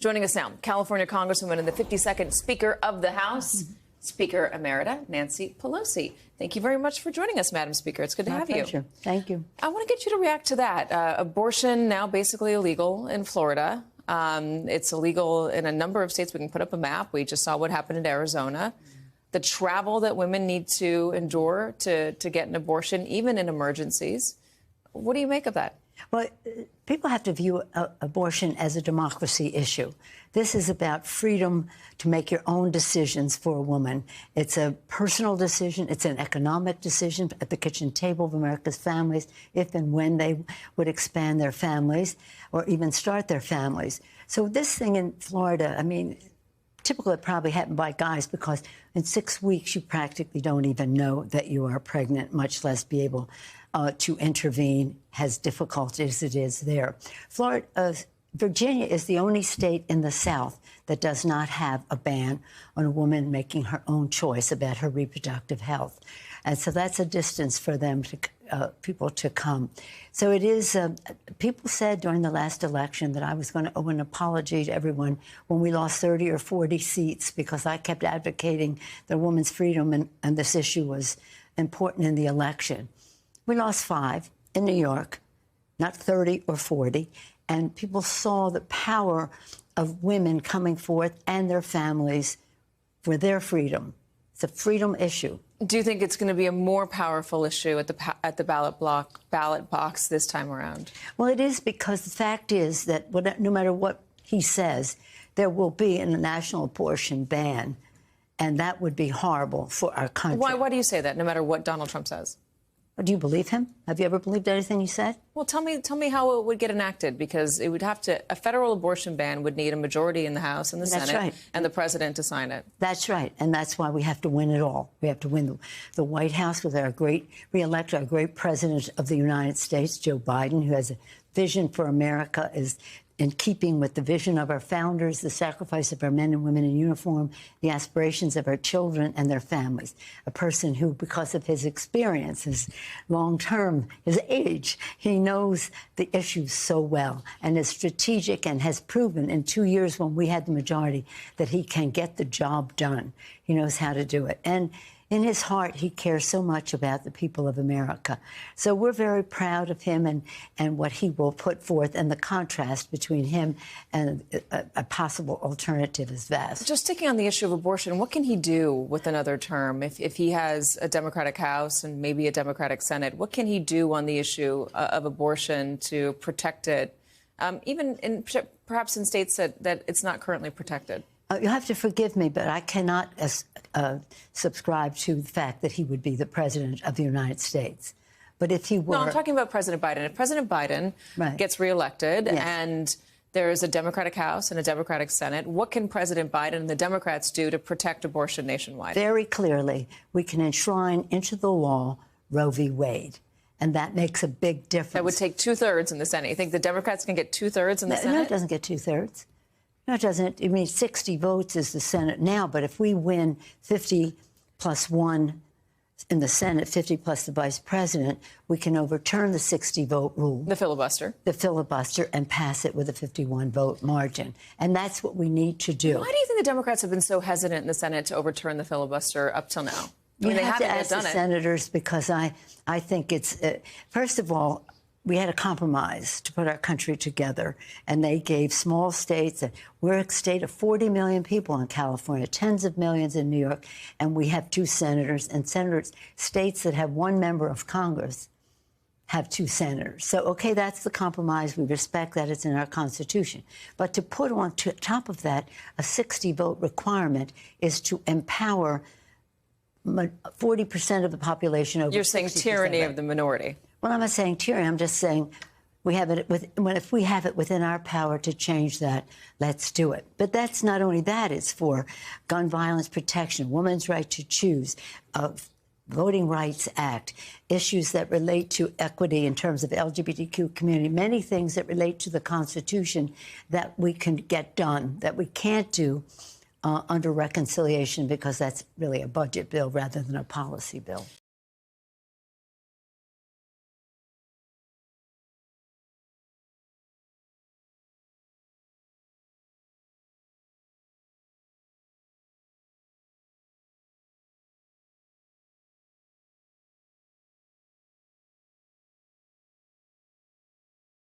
Joining us now, California Congresswoman and the 52nd Speaker of the House, Speaker Emerita Nancy Pelosi. Thank you very much for joining us, Madam Speaker. It's good to have you. Thank you. I want to get you to react to that. Abortion now basically illegal in Florida. It's illegal in a number of states. We can put up a map. We just saw what happened in Arizona. The travel that women need to endure to get an abortion, even in emergencies. What do you make of that? Well, people have to view abortion as a democracy issue. This is about freedom to make your own decisions for a woman. It's a personal decision. It's an economic decision at the kitchen table of America's families, if and when they would expand their families or even start their families. So this thing in Florida, I mean, typically it probably happened by guys because in 6 weeks you practically don't even know that you are pregnant, much less be able to intervene, as difficult as it is there. Virginia is the only state in the South that does not have a ban on a woman making her own choice about her reproductive health. And so that's a distance for them to people to come. So it is, people said during the last election that I was going to owe an apology to everyone when we lost 30 or 40 seats because I kept advocating the woman's freedom and this issue was important in the election. We lost 5 in New York, not 30 or 40, and people saw the power of women coming forth and their families for their freedom. It's a freedom issue. Do you think it's going to be a more powerful issue at the ballot box this time around? Well, it is, because the fact is that no matter what he says, there will be a national abortion ban, and that would be horrible for our country. Why do you say that, no matter what Donald Trump says? Do you believe him? Have you ever believed anything he said? Well, tell me how it would get enacted, because it would have to, a federal abortion ban would need a majority in the House and the Senate and the president to sign it. That's right. And that's why we have to win it all. We have to win the White House with our re-elect our great president of the United States, Joe Biden, who has a vision for America, is in keeping with the vision of our founders, the sacrifice of our men and women in uniform, the aspirations of our children and their families. A person who, because of his experience, his long-term, his age, he knows the issues so well and is strategic and has proven in 2 years when we had the majority that he can get the job done. He knows how to do it. And in his heart, he cares so much about the people of America. So we're very proud of him and what he will put forth, and the contrast between him and a possible alternative is vast. Just sticking on the issue of abortion, what can he do with another term? If he has a Democratic House and maybe a Democratic Senate, what can he do on the issue of abortion to protect it, even perhaps in states that it's not currently protected? You have to forgive me, but I cannot subscribe to the fact that he would be the president of the United States. But if he were... No, I'm talking about President Biden. If President Biden gets reelected and there is a Democratic House and a Democratic Senate, what can President Biden and the Democrats do to protect abortion nationwide? Very clearly, we can enshrine into the law Roe v. Wade. And that makes a big difference. That would take 2/3 in the Senate. You think the Democrats can get 2/3 in the Senate? No, it doesn't get 2/3. No, it doesn't. I mean, 60 votes is the Senate now, but if we win 50 plus 1 in the Senate, 50 plus the vice president, we can overturn the 60-vote rule. The filibuster. The filibuster, and pass it with a 51-vote margin. And that's what we need to do. Why do you think the Democrats have been so hesitant in the Senate to overturn the filibuster up till now? I mean, they haven't yet done it. Senators, because I think it's, first of all, we had a compromise to put our country together, and they gave small states, and we're a state of 40 million people in California, tens of millions in New York, and we have 2 senators, and states that have 1 member of Congress have 2 senators. So, okay, that's the compromise. We respect that. It's in our Constitution. But to put on top of that a 60-vote requirement is to empower 40% of the population over 60%. You're saying tyranny of the minority. Well, I'm not saying tyranny. I'm just saying if we have it within our power to change that, let's do it. But that's not only that. It's for gun violence protection, women's right to choose, Voting Rights Act, issues that relate to equity in terms of LGBTQ community, many things that relate to the Constitution that we can get done, that we can't do under reconciliation, because that's really a budget bill rather than a policy bill.